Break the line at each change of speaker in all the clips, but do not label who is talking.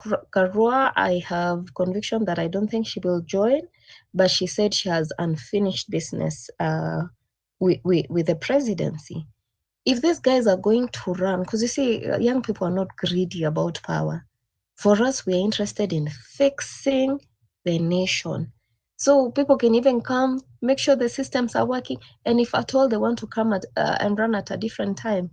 Karua, I have conviction that I don't think she will join, but she said she has unfinished business with the presidency. If these guys are going to run, because you see, young people are not greedy about power. For us, we are interested in fixing the nation. So people can even come, make sure the systems are working, and if at all they want to come at and run at a different time,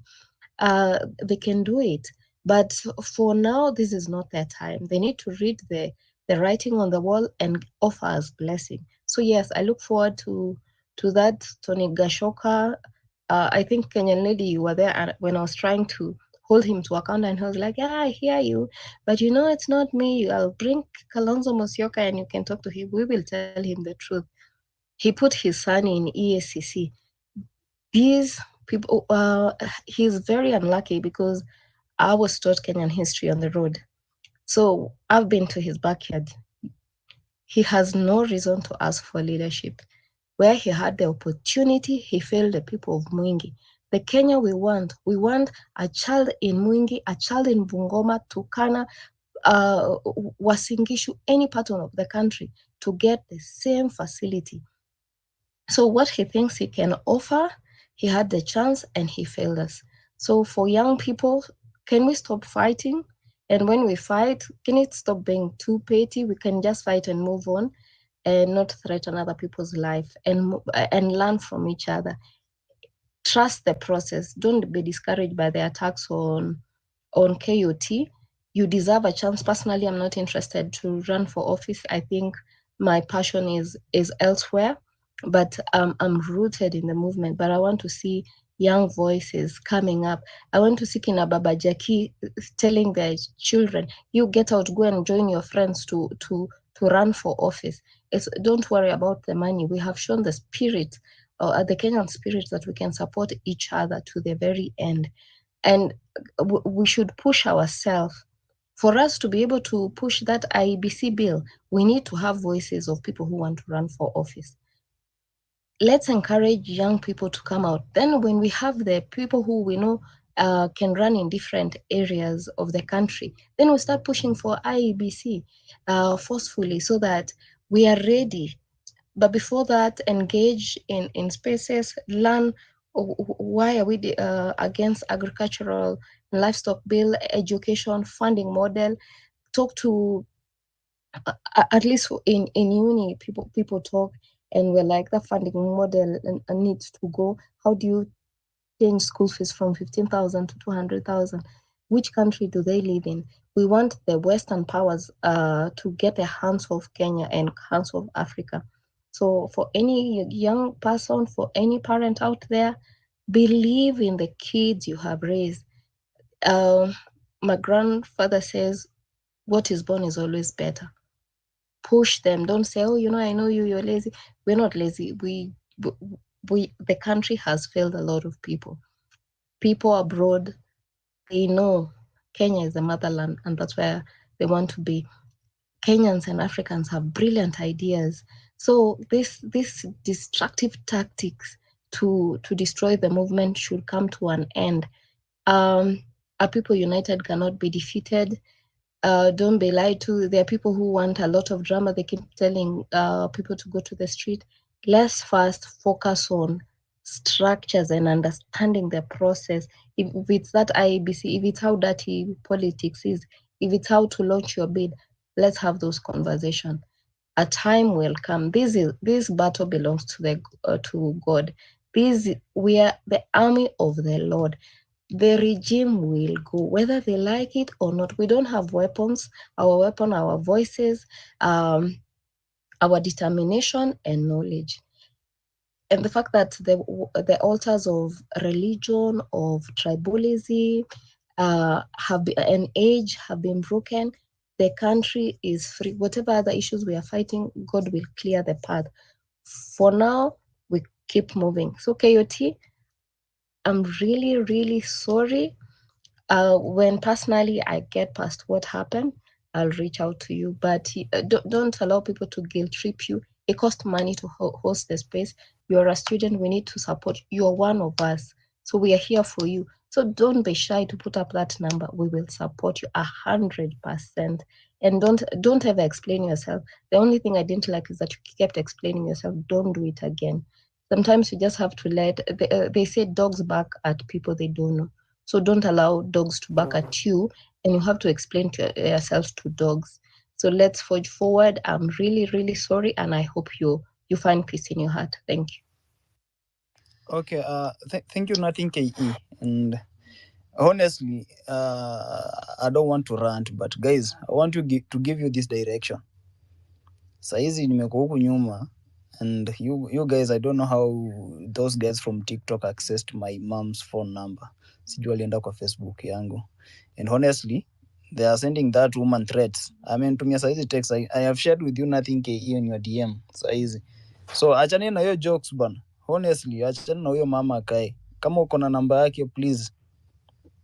they can do it. But for now, this is not their time. They need to read the writing on the wall and offer us blessing. So yes, I look forward to that. Tony Gashoka, I think Kenyan lady, you were there when I was trying to hold him to account, and he was like, "Yeah, I hear you, but you know it's not me. I'll bring Kalonzo Musyoka, and you can talk to him. We will tell him the truth." He put his son in EACC. These people, he's very unlucky because I was taught Kenyan history on the road. So I've been to his backyard. He has no reason to ask for leadership. Where he had the opportunity, he failed the people of Mwingi. The Kenya we want a child in Mwingi, a child in Bungoma, Turkana, Wasingishu, any part of the country to get the same facility. So what he thinks he can offer, he had the chance and he failed us. So for young people, can we stop fighting? And when we fight, can it stop being too petty? We can just fight and move on and not threaten other people's life and learn from each other. Trust the process. Don't be discouraged by the attacks on KOT. You deserve a chance. Personally, I'm not interested to run for office. I think my passion is elsewhere, but I'm rooted in the movement. But I want to see young voices coming up. I want to see Kina Baba Jackie telling their children, "You get out, go and join your friends to run for office." Don't worry about the money. We have shown the spirit, the Kenyan spirit, that we can support each other to the very end. And we should push ourselves. For us to be able to push that IEBC bill, we need to have voices of people who want to run for office. Let's encourage young people to come out. Then when we have the people who we know can run in different areas of the country, then we start pushing for IEBC forcefully so that we are ready. But before that, engage in spaces, learn why are we against agricultural and livestock bill, education, funding model. Talk to, at least in uni, people talk and we're like, the funding model needs to go. How do you change school fees from 15,000 to 200,000? Which country do they live in? We want the Western powers to get a hands of Kenya and hands of Africa. So for any young person, for any parent out there, believe in the kids you have raised. Um, my grandfather says, what is born is always better. Push them. Don't say, oh, I know you're lazy. We're not lazy. The country has failed a lot of people. People abroad, they know Kenya is the motherland and that's where they want to be. Kenyans and Africans have brilliant ideas. So this destructive tactics to destroy the movement should come to an end. Our people united cannot be defeated. Don't be lied to. There are people who want a lot of drama. They keep telling people to go to the street. Let's first focus on structures and understanding the process. If it's that IEBC, if it's how dirty politics is, if it's how to launch your bid, let's have those conversations. A time will come. This battle belongs to God. We are the army of the Lord. The regime will go, whether they like it or not. We don't have weapons. Our weapon, our voices, our determination and knowledge. And the fact that the altars of religion, of tribalism, and age have been broken, the country is free. Whatever other issues we are fighting, God will clear the path. For now, we keep moving. So KOT, I'm really, really sorry. When personally I get past what happened, I'll reach out to you. But don't allow people to guilt trip you. It costs money to host the space. You're a student. We need to support. You're one of us. So we are here for you. So So don't be shy to put up that number. We will support you 100%. And don't ever explain yourself. The only thing I didn't like is that you kept explaining yourself. Don't do it again. Sometimes you just have to they say dogs bark at people they don't know. So don't allow dogs to bark at you, and you have to explain to yourself to dogs. So let's forge forward. I'm really, really sorry, and I hope you find peace in your heart. Thank you.
Okay. Thank you, nothing Ke. And honestly, I don't want to rant, but guys, I want to give you this direction. Saizi nimekuwa huku nyuma, and you guys, I don't know how those guys from TikTok accessed my mom's phone number. Sijui alienda kwa Facebook yangu, and honestly they are sending that woman threats. I mean, tumia saizi text. I have shared with you nothing Ke in your DM saizi. So achani na hiyo jokes bana. Honestly, achani na huyo mama akae. Kama uko na namba yake please,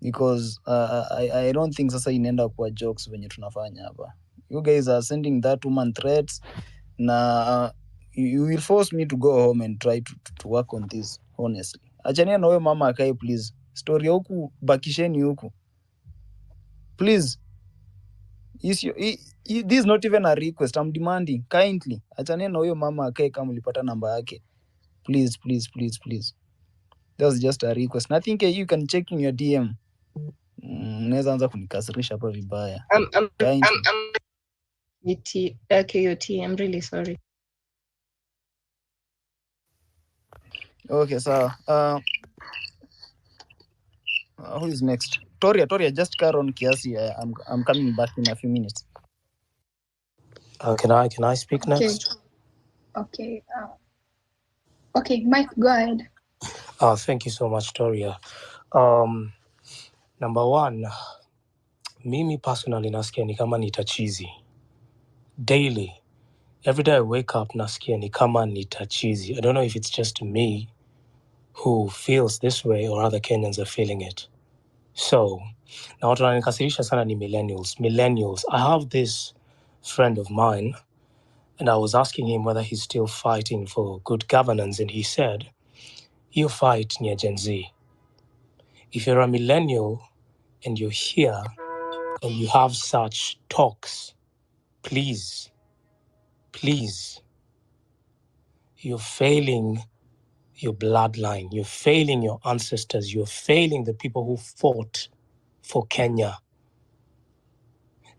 because I don't think sasa inaenda kuwa jokes venye tunafanya hapa. You guys are sending that woman threats, na you will force me to go home and try to work on this. Honestly, achania na huyo mama akae please. Story ya huku bakisheni huku please. This is not even a request, I'm demanding kindly. Achania na huyo mama akae kama ulipata namba yake please, please, please, please. That's just a request. Na think you can check in your DM. Mnaweza anza kunikasirisha hapa vibaya. Kindly.
KOT, I'm really sorry.
Okay, so who is next? Toria, just carry on kiasi. I'm coming back in a few minutes.
Can I speak
Okay.
next?
Okay. Okay, Mike, go ahead.
Thank you so much, Toria. Number one, mimi personally nasikia ni kama nitachizi. Daily. Every day I wake up nasikia ni kama nitachizi. I don't know if it's just me who feels this way or other Kenyans are feeling it. So, na watu wananikasirisha sana ni millennials. Millennials. I have this friend of mine, and I was asking him whether he's still fighting for good governance, and he said, you fight near Gen Z. If you're a millennial and you're here and you have such talks, please, you're failing your bloodline, you're failing your ancestors, you're failing the people who fought for Kenya.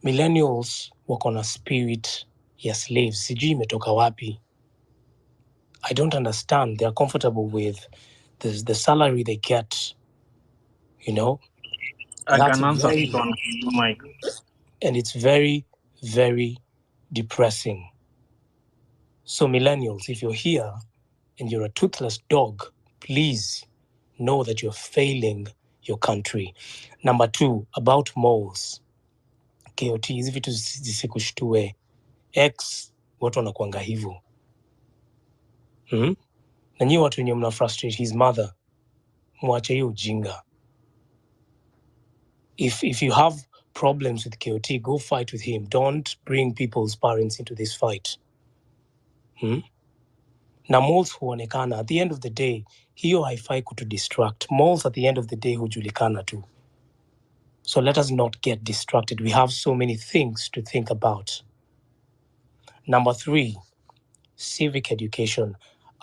Millennials wako na spirit ya slaves. Sijui imetoka wapi. I don't understand. They're comfortable with the salary they get, you know.
I
That's
can answer
very,
this one, Mike.
and it's very, very depressing. So millennials, if you're here and you're a toothless dog, please know that you're failing your country. Number two, about malls. KOT, hizi vitu zisikushtue. X, watu wanakuanga hivyo. Na nyi watu wenye mna frustrate his mother, mwache hiyo ujinga. If you have problems with KOT, go fight with him. Don't bring people's parents into this fight. Na malls huonekana, at the end of the day, hiyo haifai kutu distract. Malls at the end of the day hujulikana tu. So let us not get distracted. We have so many things to think about. Number three, civic education.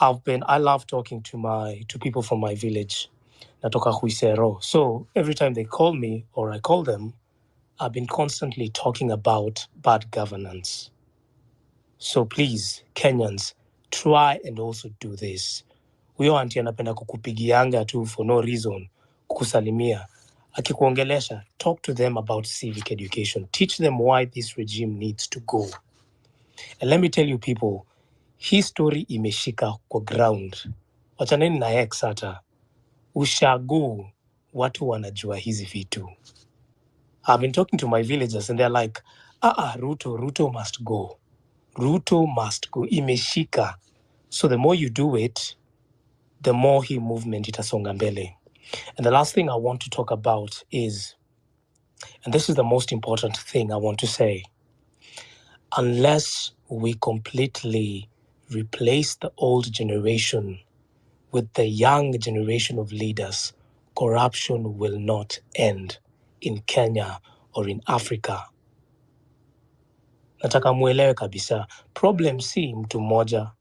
I love talking to people from my village. Natoka Huisero. So every time they call me or I call them, I've been constantly talking about bad governance. So please, Kenyans, try and also do this. Huyo anti anapenda kukupigianga tu for no reason, kukusalimia. Akikuongelesha, talk to them about civic education. Teach them why this regime needs to go. And let me tell you people, hii story imeshika kwa ground. Wachaneni na X hata. Ushago, watu wanajua hizi vitu. I've been talking to my villagers and they're like, Ruto must go. Ruto must go. Imeshika. So the more you do it, the more hii movement itasonga mbele. And the last thing I want to talk about is, and this is the most important thing I want to say, unless we completely replace the old generation with the young generation of leaders, corruption will not end in Kenya or in Africa. Nataka muelewe kabisa, problem si mtu mmoja.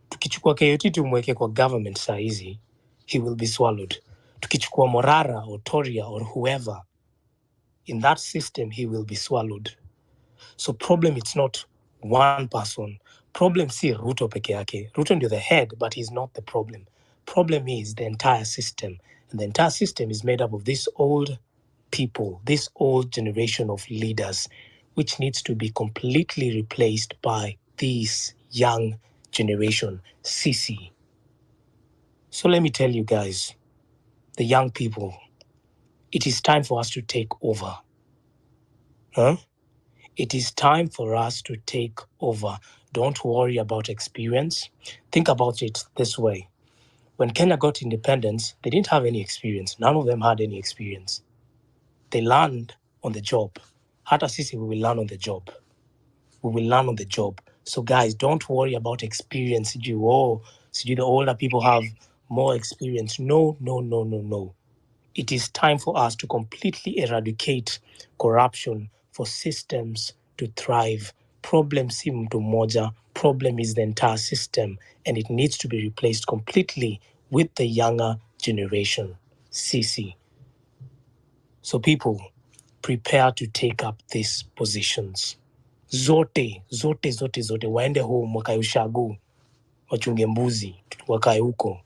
Tukichukua KOT tumweke kwa government saa hizi, he will be swallowed. Tukichukua Morara or Toria or whoever, in that system he will be swallowed. So problem, it's not one person. Problem si Ruto peke yake. Ruto ndio the head, but he's not the problem. Problem is the entire system. And the entire system is made up of these old people, this old generation of leaders, which needs to be completely replaced by this young generation, CC. So let me tell you guys, the young people, it is time for us to take over. Huh? It is time for us to take over. Don't worry about experience. Think about it this way. When Kenya got independence, they didn't have any experience. None of them had any experience. They learned on the job. Hata sisi, we will learn on the job. We will learn on the job. So guys, don't worry about experience. The older people have more experience. No, no, no, no, no. It is time for us to completely eradicate corruption for systems to thrive. Problem si mtu mmoja, problem is the entire system, and it needs to be replaced completely with the younger generation, CC. So people, prepare to take up these positions. Zote, waende home, wakae ushago, wachunge mbuzi, wakae huko.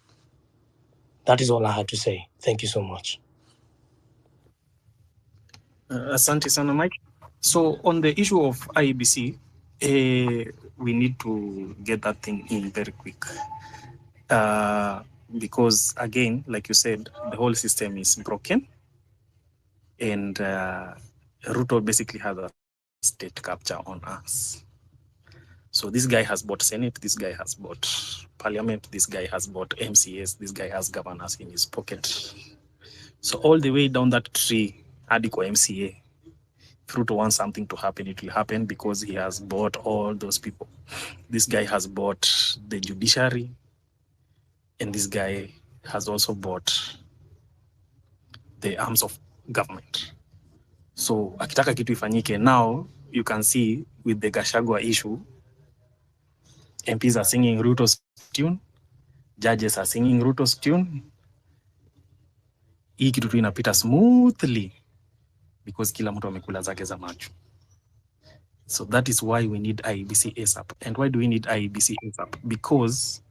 That is all I had to say. Thank you so much.
Asante sana, Mike. So on the issue of IEBC, we need to get that thing in very quick. Because again, like you said, the whole system is broken. And Ruto basically has a state capture on us. So this guy has bought Senate, this guy has bought Parliament, this guy has bought MCS, this guy has governors in his pocket. So all the way down that tree, Adiko MCA, if Ruto wants something to happen, it will happen because he has bought all those people. This guy has bought the judiciary, and this guy has also bought the arms of government. So akitaka kitu ifanyike, now you can see with the Gachagua issue, MPs are singing Ruto's tune, judges are singing Ruto's tune. Hii kitu tu inapita smoothly because kila mtu amekula zake za macho. So that is why we need IEBC ASAP. And why do we need IEBC ASAP? Because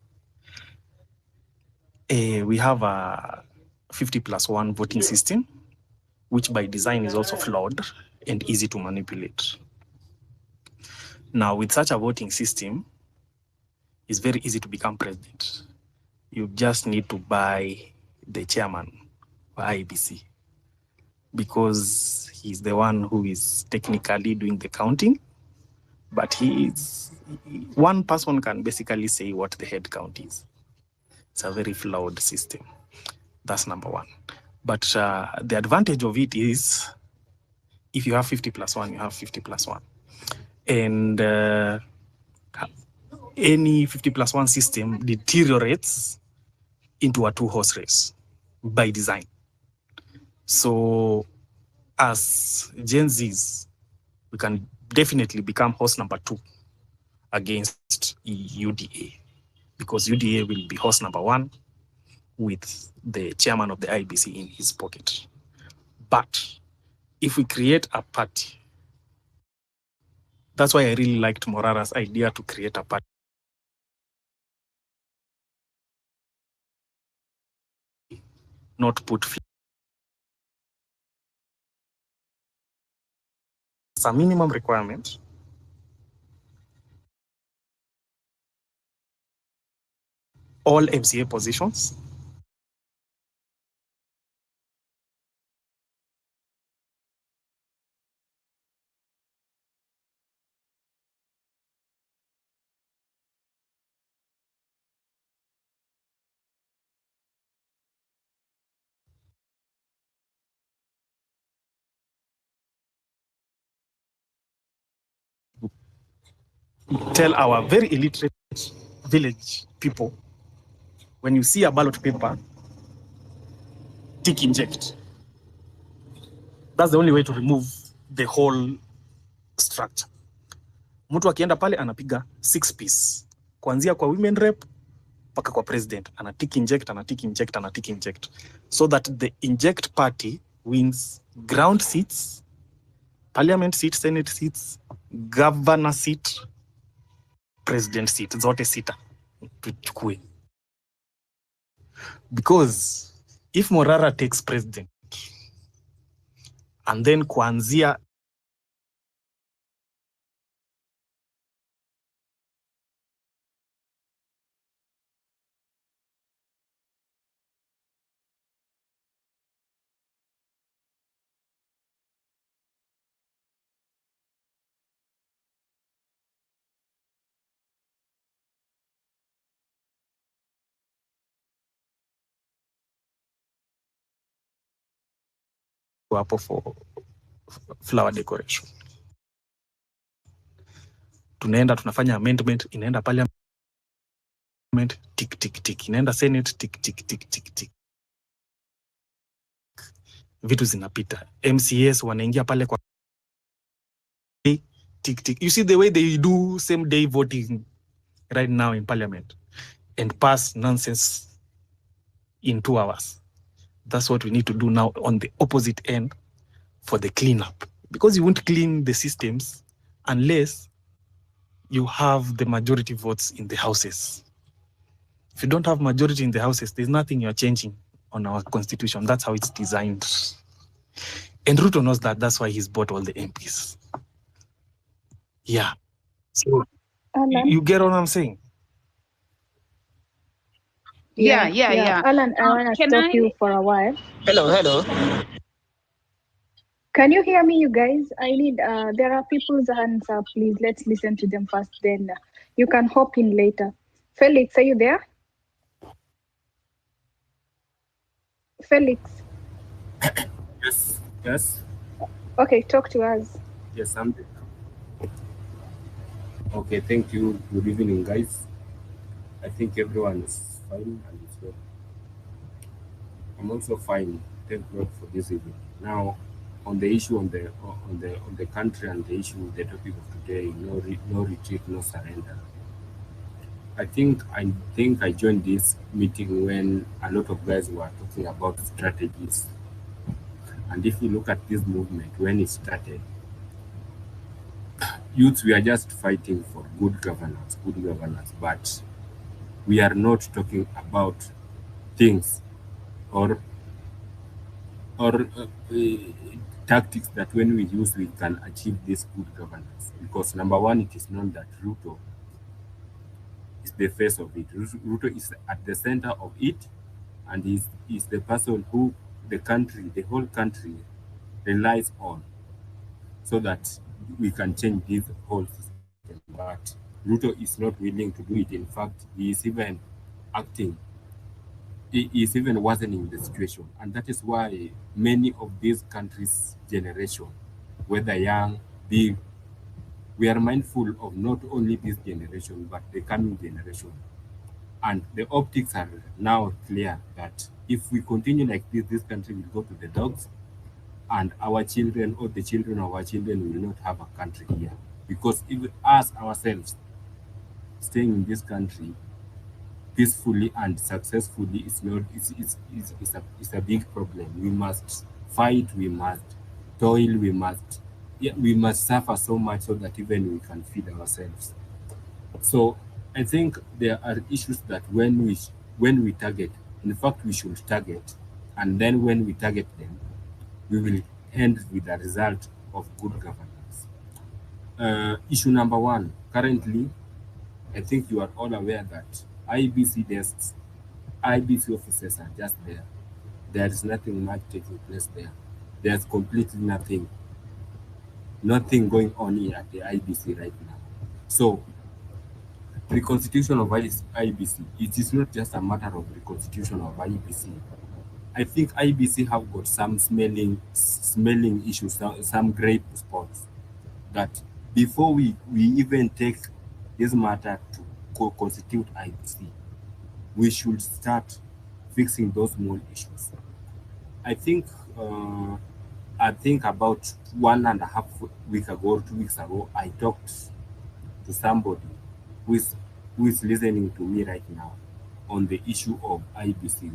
we have a 50+1 voting system, which by design is also flawed and easy to manipulate. Now, with such a voting system, it's very easy to become president. You just need to buy the chairman for IEBC because he's the one who is technically doing the counting, but one person can basically say what the head count is. It's a very flawed system. That's number one. But the advantage of it is if you have 50+1, you have 50+1. And any 50+1 system deteriorates into a two-horse race by design. So as Gen Zs, we can definitely become horse number 2 against UDA, because UDA will be horse number 1 with the chairman of the IBC in his pocket. But if we create a party, that's why I really liked Morara's idea to create a party. Not put as a minimum requirement. All MCA positions. Tell our very illiterate village people, when you see a ballot paper, tick inject. That's the only way to remove the whole structure. Mtu akienda pale anapiga 6 piece. Kuanzia kwa women rep mpaka kwa president. Ana tick inject, ana tick inject, ana tick inject. So that the inject party wins ground seats, parliament seats, senate seats, governor seat, president seat. Zote sita. Tuchukue. Because if Morara takes president and then kuanzia hapo for flower decoration, tunaenda tunafanya amendment, inaenda parliament, tick tick tick, inaenda senate, tick tick tick tick tick, vitu zinapita. MCS wanaingia pale kwa tick tick. You see the way they do same day voting right now in parliament and pass nonsense in 2 hours. That's what we need to do now on the opposite end for the cleanup, because you won't clean the systems unless you have the majority votes in the houses. If you don't have majority in the houses, there's nothing you're changing on our constitution. That's how it's designed. And Ruto knows that. That's why he's bought all the MPs. Yeah. So you get what I'm saying?
Yeah. Alan, I want to stop you for a while.
Hello.
Can you hear me, you guys? I need, there are people's hands up. Please, let's listen to them first. Then you can hop in later. Felix, are you there? Felix?
Yes.
Okay, talk to us.
Yes, I'm there. Okay, thank you. Good evening, guys. I think everyone is fine and it's well. I'm also fine. Thank God for this evening. Now, on the issue on the country and the issue, the topic of today, no retreat, no surrender. I think I joined this meeting when a lot of guys were talking about strategies. And if you look at this movement, when it started, youths, we are just fighting for good governance, but we are not talking about things or tactics that when we use, we can achieve this good governance. Because number one, it is known that Ruto is the face of it. Ruto is at the center of it, and is the person who the whole country relies on, so that we can change this whole system. But Ruto is not willing to do it. In fact, he is even worsening the situation. And that is why many of these countries' generation, whether young, big, we are mindful of not only this generation, but the coming generation. And the optics are now clear that if we continue like this country will go to the dogs, and our children or the children of our children will not have a country here. Because if us ourselves staying in this country peacefully and successfully is a big problem. We must fight, we must toil, we must suffer so much so that even we can feed ourselves. So I think there are issues that when we target, in fact we should target, and then when we target them, we will end with the result of good governance. Issue number one, currently, I think you are all aware that IBC desks, IBC officers are just there. There is nothing much taking place there. There's completely nothing going on here at the IBC right now. So the constitution of IBC, it is not just a matter of the constitution of IBC. I think IBC have got some smelling issues, some great spots, that before we even take this matter to constitute IBC, we should start fixing those small issues. I think about 1.5 week ago or 2 weeks ago, I talked to somebody who is listening to me right now on the issue of IBC.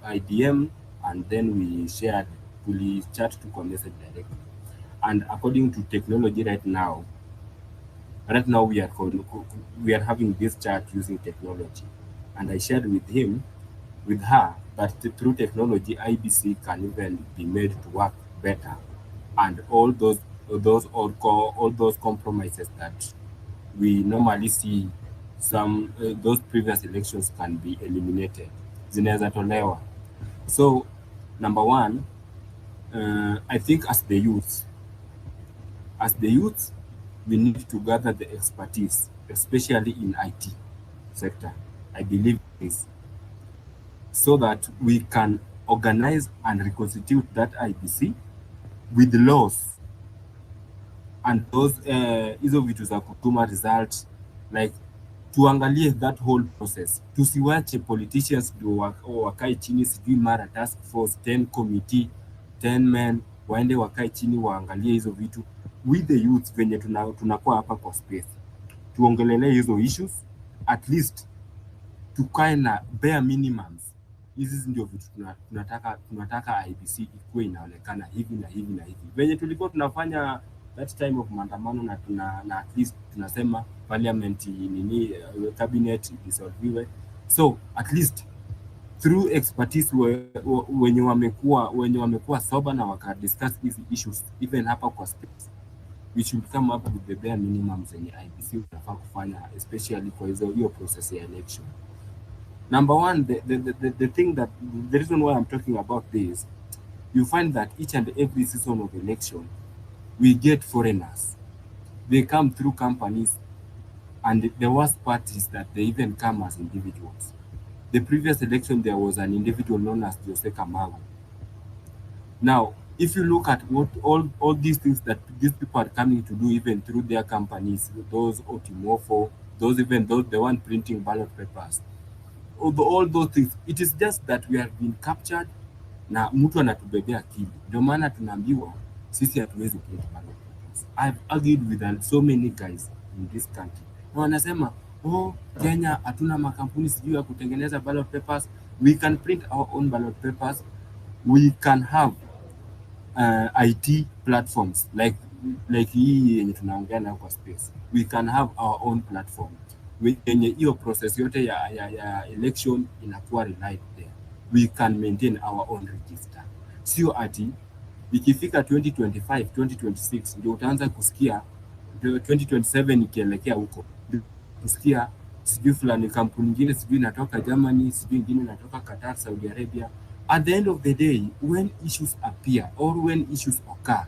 I DM and then we chat to message directly. And according to technology right now we are having this chat using technology. And I shared with her that through technology, IBC can even be made to work better, and all those compromises that we normally see those previous elections can be eliminated, zinaweza tolewa. So number one, I think as the youth, we need to gather the expertise, especially in IT sector. I believe this, so that we can organize and reconstitute that IBC with laws and those hizo vitu za kutuma results, like tuangalie that whole process, tusiwache politicians ndio wakae chini sijui mara task force 10 committee 10 men waende wakae chini waangalie hizo vitu. With the youth venye tunakuwa hapa kwa space, tuongelelee hizo issues, at least tukae na bare minimums. Hizi ndio vitu tunataka IBC ikuwe inaonekana hivi na hivi na hivi, venye tulikuwa tunafanya that time of maandamano, na at least tunasema parliament nini cabinet dissolviwe. So at least through expertise wenye wamekuwa sober na wakadiscuss these issues even hapa kwa space, we should come up with the bare minimum zenye IBC unafaa kufanya, especially kwa hiyo process ya election. Number one, the reason why I'm talking about this, you find that each and every season of election, we get foreigners. They come through companies, and the worst part is that they even come as individuals. The previous election, there was an individual known as Jose Camargo. Now, if you look at what all these things that these people are coming to do, even through their companies, those Otimofo, the one printing ballot papers, all those things, it is just that we have been captured na mtu anatubebea akili. Ndio maana tunaambiwa sisi hatuwezi print ballot papers. I've argued with so many guys in this country. Na wanasema, Kenya hatuna makampuni sijui ya kutengeneza ballot papers. We can print our own ballot papers. We can have IT platforms like hii yenye tunaongea nayo kwa space. We can have our own platform yenye hiyo process yote ya election inakuwa relied there. We can maintain our own register. Sio ati ikifika 2025 2026 ndio utaanza kusikia 2027 ikielekea huko kusikia sijui fulani kampuni nyingine sijui inatoka Germany, sijui nyingine inatoka Qatar, Saudi Arabia. At the end of the day, when issues appear or when issues occur,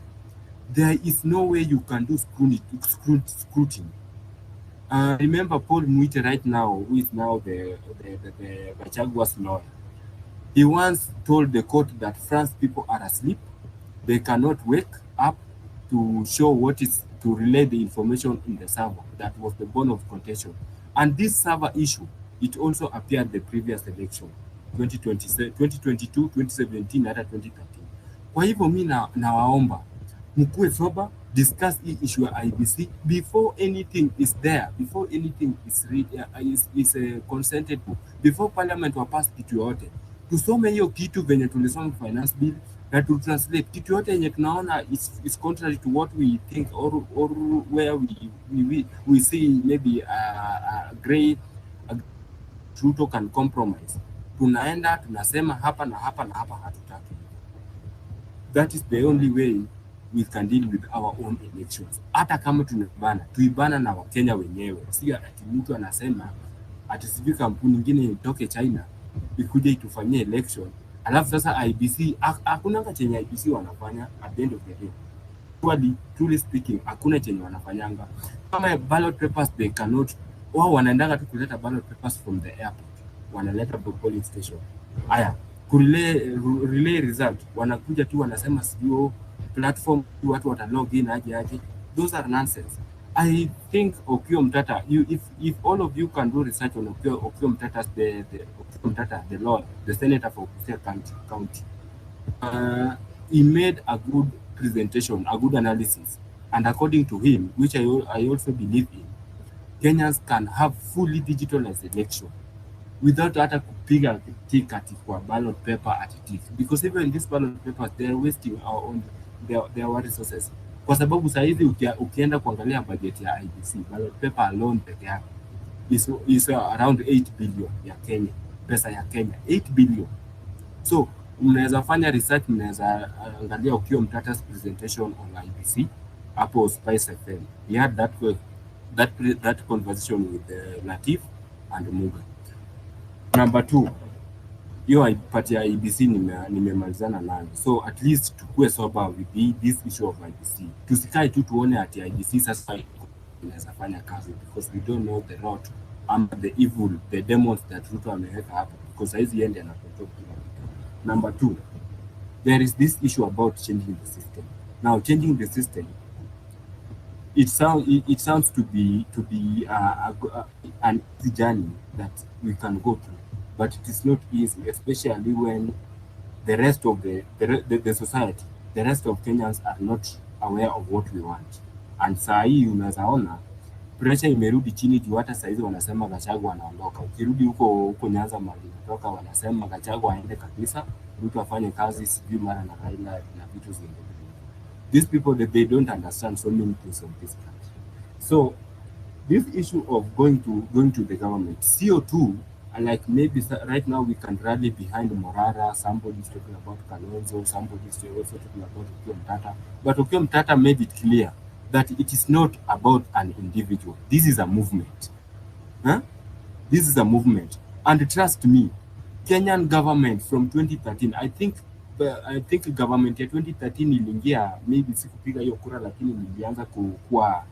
there is no way you can do scrutiny. Remember Paul Muite right now, who is now the Gachagwa's lawyer. He once told the court that France people are asleep. They cannot wake up to show to relay the information in the server. That was the bone of contention. And this server issue, it also appeared the previous election, 2022, 2017, hata 2013. Kwa hivyo mimi nawaomba mkuwe sober, discuss hii issue ya IBC before anything is there, before anything is consented to, before parliament wa pass kitu yote. Tusome hiyo kitu venye tulisoma finance bill na to translate kitu yote yenye tunaona is contrary to what we think or where we see maybe a great truth can compromise. Tunaenda tunasema hapa na hapa na hapa hatutaki. That is the only way we can deal with our own elections. Hata kama tuibana na Wakenya wenyewe. Si ati mtu anasema ati sijui kampuni nyingine itoke China ikuje itufanyie election. Alafu sasa IBC, hakuna chenye IBC wanafanya at the end of the day. Truly speaking, hakuna chenye wanafanyanga. Kama ballot papers they cannot, wao wanaendanga tu kuleta ballot papers from the airport. Wanaleta polling station. Aya, relay result, wanakuja tu wanasema sio platform watu wata log in aje. Those are nonsense. I think Okiya Mtata, if all of you can do research on Okiya Mtata's Okiya Mtata, the law, the senator for Busia County, he made a good presentation, a good analysis, and according to him, which I also believe in, Kenyans can have fully digitalized election without hata kupiga tikati kwa ballot paper at tick, because even these ballot papers they are wasting our own their resources, kwa sababu saa hizi ukienda kuangalia budget ya IBC ballot paper alone peke yake is around 8 billion ya Kenya, pesa ya Kenya 8 billion. So mnaweza fanya research, mnaweza angalia Okiya Mtata's presentation on IBC hapo Spice FM. He had that conversation with Latif and Muga. Number 2, hiyo pati ya IBC nimemalizana nayo, so at least tukue sober with this issue of IBC. Tusikae tu tuone ati IBC sasa inaweza fanya kazi, because we don't know the rot and the evil, the demons that Ruto ameweka hapo, because hizi yende anakontrol kila kitu. Number 2, there is this issue about changing the system. Now changing the system, it sounds to be an easy journey that we can go through, but it is not easy, especially when the rest of the society, the rest of Kenyans are not aware of what we want. And saa hii unaweza ona pressure imerudi chini juu hata saa hizi wanasema Gachagua anaondoka. Ukirudi huko Nyanza mali natoka, wanasema Gachagua aende kabisa, Ruto afanye kazi sijui mara na Raila na vitu zingine. These people they don't understand so many things of this country. So this issue of going to the government, CO2, like maybe right now we can rally behind Morara, somebody's talking about Kalonzo, somebody's also talking about Okiya Mtata, but Okiya Mtata made it clear that it is not about an individual. This is a movement. Huh? This is a movement. And trust me, Kenyan government from 2013, I think government ya 2013 iliingia, maybe sikupiga hiyo kura, lakini nilianza kuwa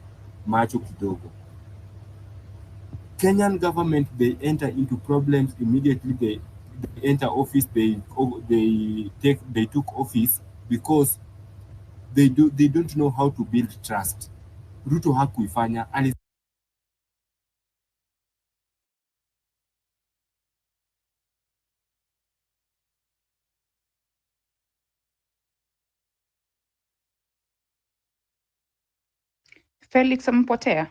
macho kidogo. Kenyan government, they enter into problems immediately. They enter office. They took office because they don't know how to build trust. Ruto hakuifanya.
Felix amepotea.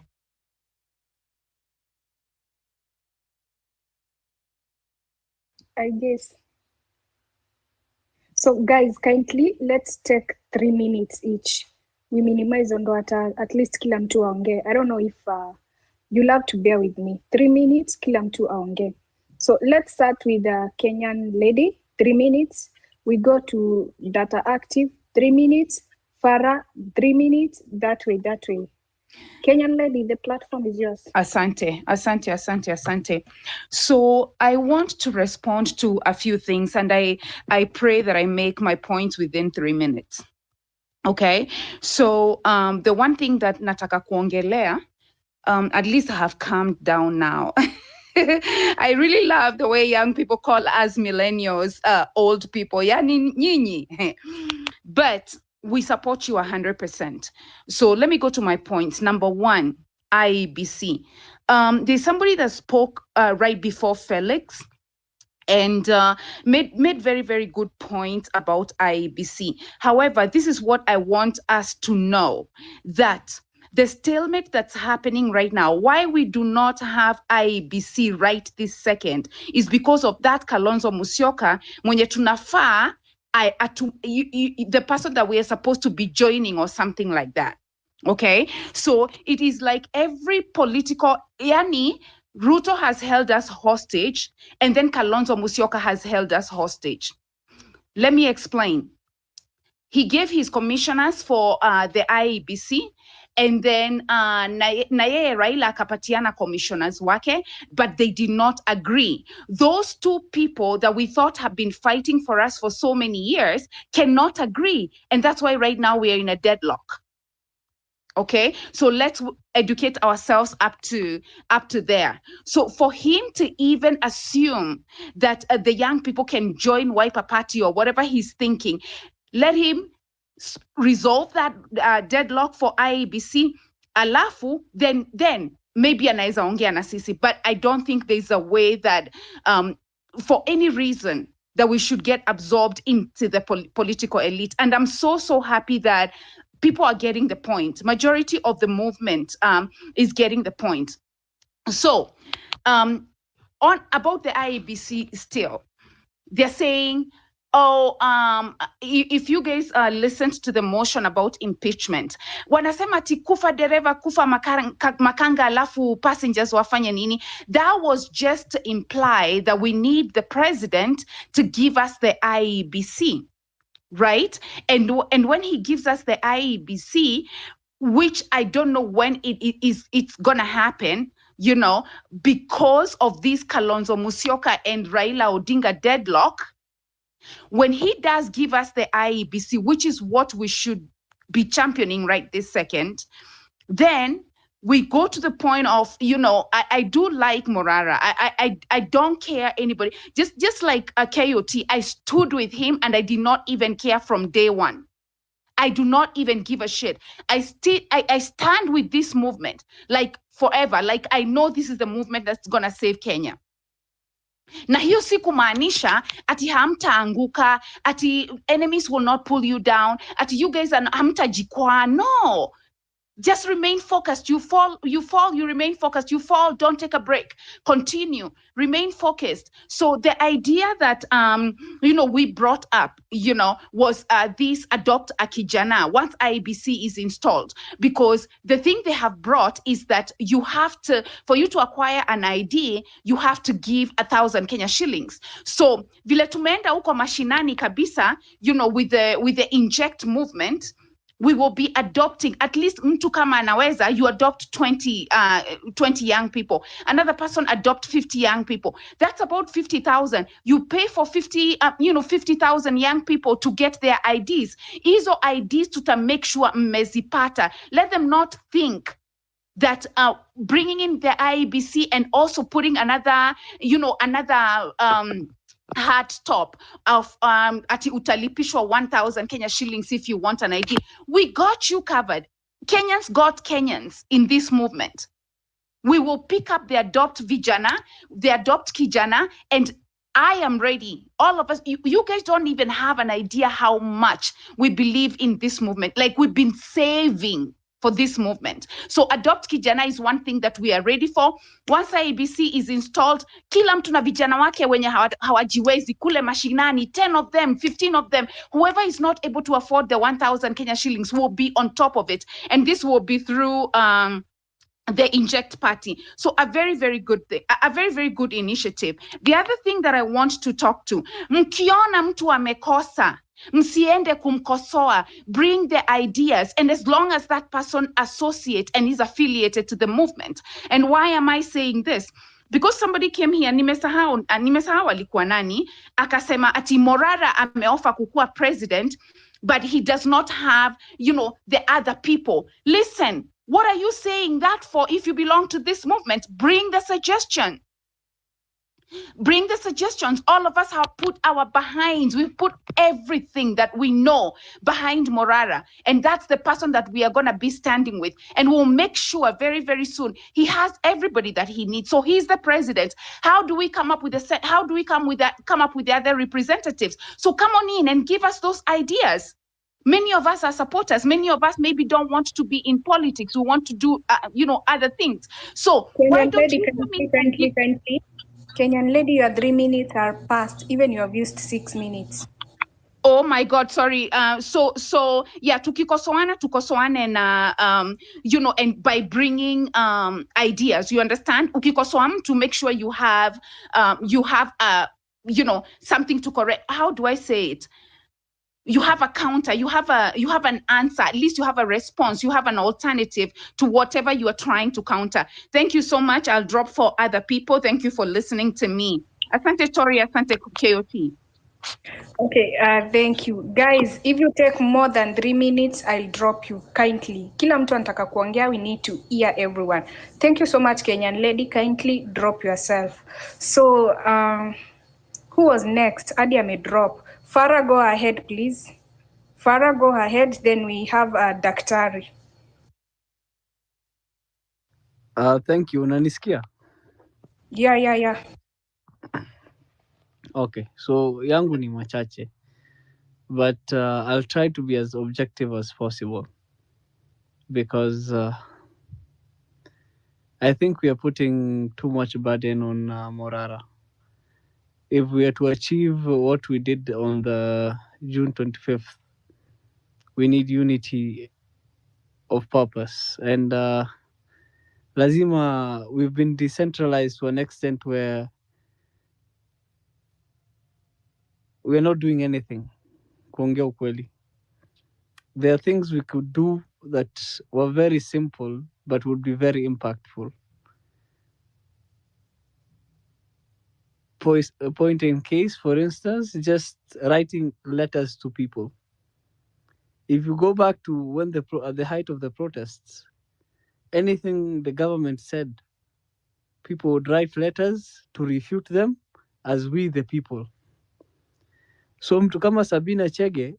I guess. So guys, kindly let's take 3 minutes each. We minimize on at least kila mtu aongee. I don't know if you'll have to bear with me. 3 minutes, kila mtu aongee. So let's start with the Kenyan lady, 3 minutes. We go to Data Active, 3 minutes. Farah, 3 minutes. That way. Kenyan lady, the platform is yours.
Asante. So I want to respond to a few things, and I pray that I make my points within 3 minutes. Okay, so the one thing that nataka kuongelea, at least I have calmed down now. I really love the way young people call us millennials, old people. Yani nyinyi. But we support you 100%. So let me go to my points. Number 1, IEBC. There's somebody that spoke right before Felix and made very, very good points about IEBC. However, this is what I want us to know, that the stalemate that's happening right now, why we do not have IEBC right this second, is because of that Kalonzo Musyoka, mwenye tunafaa, the person that we are supposed to be joining or something like that. Okay, so it is like every political, yani, Ruto has held us hostage, and then Kalonzo Musyoka has held us hostage. Let me explain. He gave his commissioners for the IEBC, and then na yeye Raila akapatiana commissioners wake, but they did not agree. Those two people that we thought have been fighting for us for so many years cannot agree, and that's why right now we are in a deadlock. Okay, so let's educate ourselves up to there. So for him to even assume that the young people can join Wiper Party or whatever he's thinking, let him resolve that deadlock for IEBC, alafu then maybe anaweza ongea na sisi, but I don't think there's a way that for any reason that we should get absorbed into the political elite. And I'm so happy that people are getting the point. Majority of the movement is getting the point. So on about the IEBC still, they're saying, if you guys listened to the motion about impeachment, wanasema ati kufa dereva kufa makanga alafu passengers wafanye nini. That was just to imply that we need the president to give us the IEBC, right? And when he gives us the IEBC, which I don't know when it's gonna happen, you know, because of this Kalonzo Musyoka and Raila Odinga deadlock. When he does give us the IEBC, which is what we should be championing right this second, then we go to the point of, you know, I do like Morara. I don't care anybody. Just like a KOT, I stood with him and I did not even care from day one. I do not even give a shit. I stand with this movement like forever. Like I know this is the movement that's gonna save Kenya. Na hiyo si kumaanisha ati hamtaanguka, ati enemies will not pull you down, ati you guys hamtajikwaa. No. Just remain focused. You fall, you remain focused. You fall, don't take a break. Continue, remain focused. So the idea that, you know, we brought up, you know, was this adopt a kijana once IBC is installed. Because the thing they have brought is that you have to, for you to acquire an ID, you have to give 1,000 Kenya shillings. So vile tumeenda huko mashinani kabisa, you know, with the inject movement, we will be adopting at least mtu kama anaweza, you adopt 20 young people. Another person adopt 50 young people. That's about 50,000. You pay for 50,000 young people to get their IDs. Hizo IDs tuta make sure mmezipata. Let them not think that bringing in the IEBC and also putting another hard top of ati utalipishwa 1,000 Kenya shillings if you want an ID. We got you covered. Kenyans got Kenyans in this movement. We will pick up the adopt vijana, the adopt kijana, and I am ready. All of us, you guys don't even have an idea how much we believe in this movement. Like we've been saving for this movement. So adopt kijana is one thing that we are ready for. Once IEBC is installed, kila mtu na vijana wake wenye hawajiwezi kule mashinani, 10 of them, 15 of them, whoever is not able to afford the 1,000 Kenya shillings will be on top of it. And this will be through the inject party. So a very, very good thing, a very, very good initiative. The other thing that I want to talk to, mkiona mtu amekosa, msiende kumkosoa, bring the ideas, and as long as that person associate and is affiliated to the movement. And why am I saying this? Because somebody came here, nimesahau alikuwa nani, akasema ati Morara ameofa kukua president, but he does not have, you know, the other people. Listen, what are you saying that for? If you belong to this movement, bring the suggestion. Bring the suggestions. All of us have put our behinds. We've put everything that we know behind Morara. And that's the person that we are going to be standing with. And we'll make sure very, very soon he has everybody that he needs. So he's the president. How do we come up with come up with the other representatives? So come on in and give us those ideas. Many of us are supporters. Many of us maybe don't want to be in politics. We want to do, other things. So why don't you come in?
Kenyan lady, your 3 minutes are past. Even you have used 6 minutes.
Oh my God, sorry. So yeah, tukikosoane na and by bringing ideas, you understand? Ukikosoa to make sure you have something to correct. How do I say it? You have a counter, you have an answer, at least you have a response, you have an alternative to whatever you are trying to counter. Thank you so much. I'll drop for other people. Thank you for listening to me. Asante Tori, asante KOT.
Okay, thank you. Guys, if you take more than 3 minutes, I'll drop you kindly. Kila mtu anataka kuongea, we need to hear everyone. Thank you so much, Kenyan lady. Kindly drop yourself. So, who was next? Adi may drop. Farah, go ahead, please. Farah, go ahead. Then we have Daktari.
Thank you. Unanisikia?
Yeah.
Okay, so yangu ni machache, but I'll try to be as objective as possible because I think we are putting too much burden on Morara. If we are to achieve what we did on the June 25th, we need unity of purpose. And lazima, we've been decentralized to an extent where we're not doing anything. Kuongea ukweli. There are things we could do that were very simple but would be very impactful. Point in case, for instance, just writing letters to people. If you go back to when at the height of the protests, anything the government said, people would write letters to refute them as we the people. So mtu kama Sabina Chege,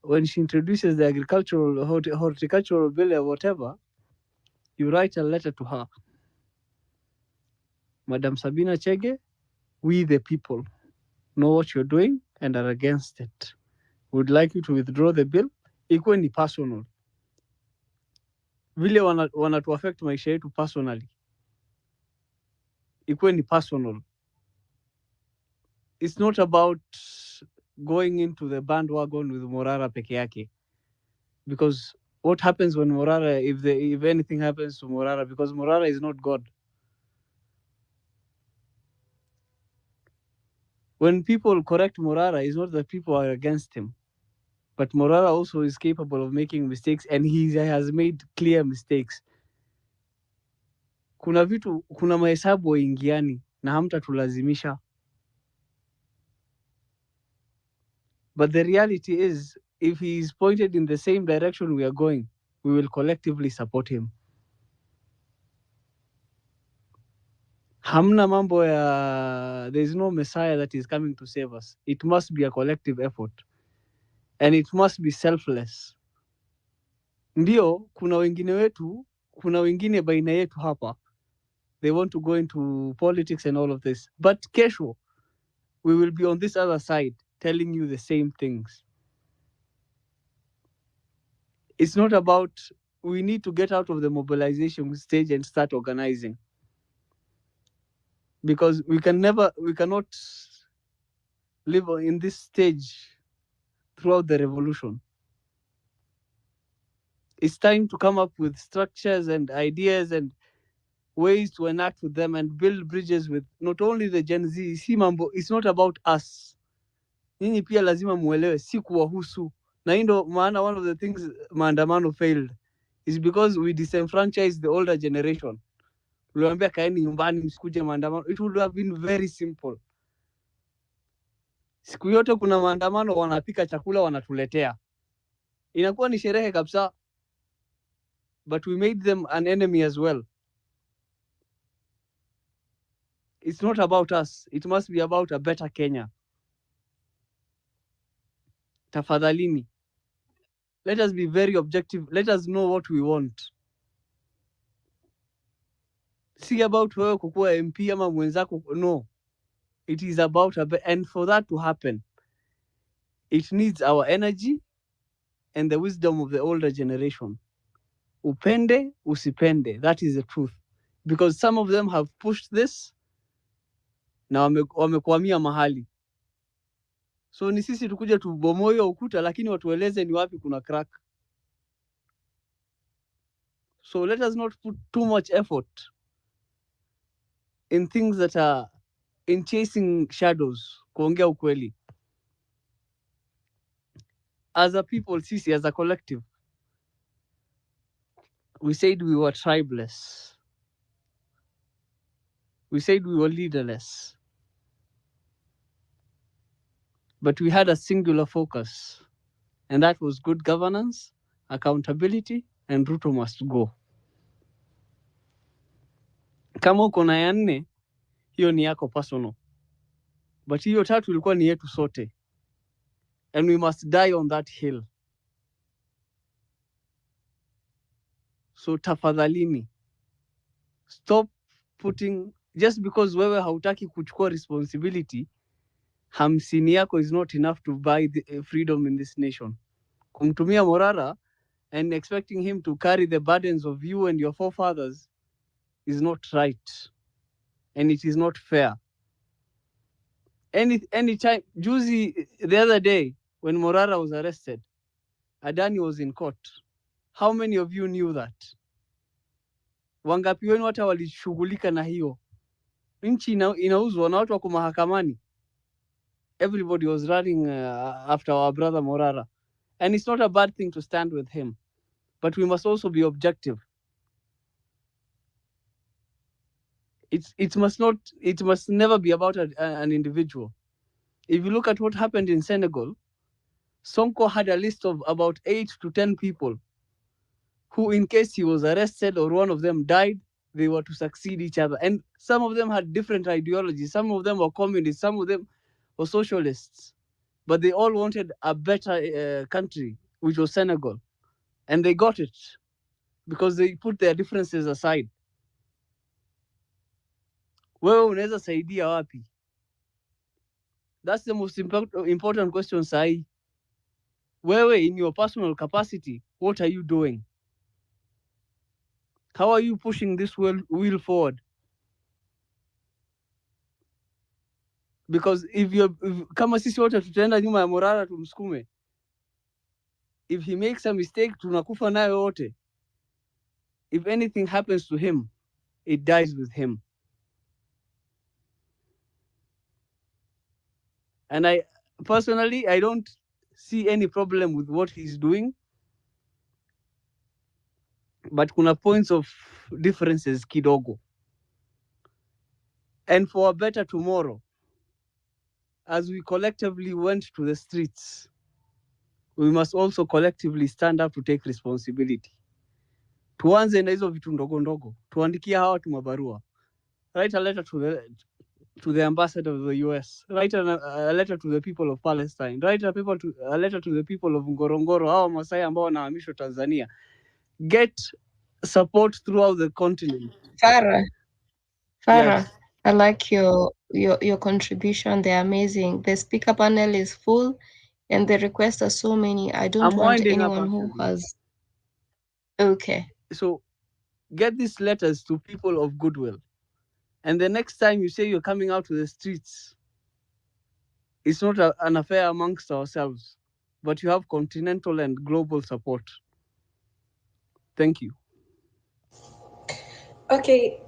when she introduces the horticultural bill or whatever, you write a letter to her. Madam Sabina Chege, we the people know what you're doing and are against it. Would like you to withdraw the bill. Ikuwe ni personal. Vile wanatu affect maisha yetu personally. Ikuwe ni personal. It's not about going into the bandwagon with Morara peke yake. Because what happens when Morara, if anything happens to Morara, because Morara is not God. When people correct Morara, it's not that people are against him. But Morara also is capable of making mistakes, and he has made clear mistakes. Kuna mahesabu waingiani na hamtatulazimisha. But the reality is, if he is pointed in the same direction we are going, we will collectively support him. Hamna mambo ya, there is no Messiah that is coming to save us. It must be a collective effort. And it must be selfless. Ndio, kuna wengine baina yetu hapa. They want to go into politics and all of this. But kesho, we will be on this other side telling you the same things. It's not about, we need to get out of the mobilization stage and start organizing. Because we cannot live in this stage throughout the revolution. It's time to come up with structures and ideas and ways to enact with them and build bridges with not only the Gen Z. Si mambo, it's not about us. Nyinyi pia lazima muelewe, si kuwahusu. Na hii ndo maana one of the things maandamano failed is because we disenfranchised the older generation. Tuliwaambia kaeni nyumbani, msikuje maandamano. It would have been very simple. Siku yote kuna maandamano, wanapika chakula wanatuletea. Inakuwa ni sherehe kabisa. But we made them an enemy as well. It's not about us. It must be about a better Kenya. Tafadhalini. Let us be very objective. Let us know what we want. See about wewe kukua MP ama mwenzako. No. It is about and for that to happen, it needs our energy and the wisdom of the older generation. Upende, usipende. That is the truth. Because some of them have pushed this na wamekwamia mahali. So ni sisi tukuje tubomoe ukuta, lakini watueleze ni wapi kuna crack. So let us not put too much effort in things that are in chasing shadows. Kuongea ukweli. As a people, sisi, as a collective, we said we were tribeless. We said we were leaderless. But we had a singular focus, and that was good governance, accountability, and Ruto must go. Kama uko na ya nne, hiyo ni yako personal. But hiyo tatu ilikuwa ni yetu sote. And we must die on that hill. So tafadhalini, Stop putting, just because wewe hautaki kuchukua responsibility, hamsini yako is not enough to buy the freedom in this nation. Kumtumia Morara and expecting him to carry the burdens of you and your forefathers is not right, and it is not fair. Any time, juzi, the other day when Morara was arrested, Adani was in court. How many of you knew that? Wangapi wenu hata walishughulika na hiyo? Nchi inauzwa na watu wako mahakamani. Everybody was running after our brother Morara, and it's not a bad thing to stand with him, but we must also be objective. It must never be about an individual. If you look at what happened in Senegal, Sonko had a list of about 8 to 10 people who, in case he was arrested or one of them died, they were to succeed each other. And some of them had different ideologies. Some of them were communists, some of them were socialists. But they all wanted a better country, which was Senegal. And they got it because they put their differences aside. Wewe unaweza saidia wapi? That's the most important question, Sai. Wewe, in your personal capacity, what are you doing? How are you pushing this wheel forward? Because kama sisi wote tutaenda nyuma ya Morara tumsukume, if he makes a mistake, tunakufa nayo wote. If anything happens to him, it dies with him. And I personally, I don't see any problem with what he's doing, but kuna points of differences kidogo. And for a better tomorrow, as we collectively went to the streets, we must also collectively stand up to take responsibility. Tuanze na hizo vitu ndogo ndogo, tuandikia hawa watu mabarua. Write a letter to the ambassador of the US. Write a letter to the people of Palestine. Write a letter to the people of Ngorongoro, hawa Masai ambao wanahamishwa Tanzania. Get support throughout the continent.
Farah,
Yes.
I like your contribution. They're amazing. The speaker panel is full, and the requests are so many. I don't
I'm
want
winding up
anyone who
actually.
has. Okay.
So get these letters to people of goodwill. And the next time you say you're coming out to the streets, it's not an affair amongst ourselves, but you have continental and global support. Thank you.
Okay.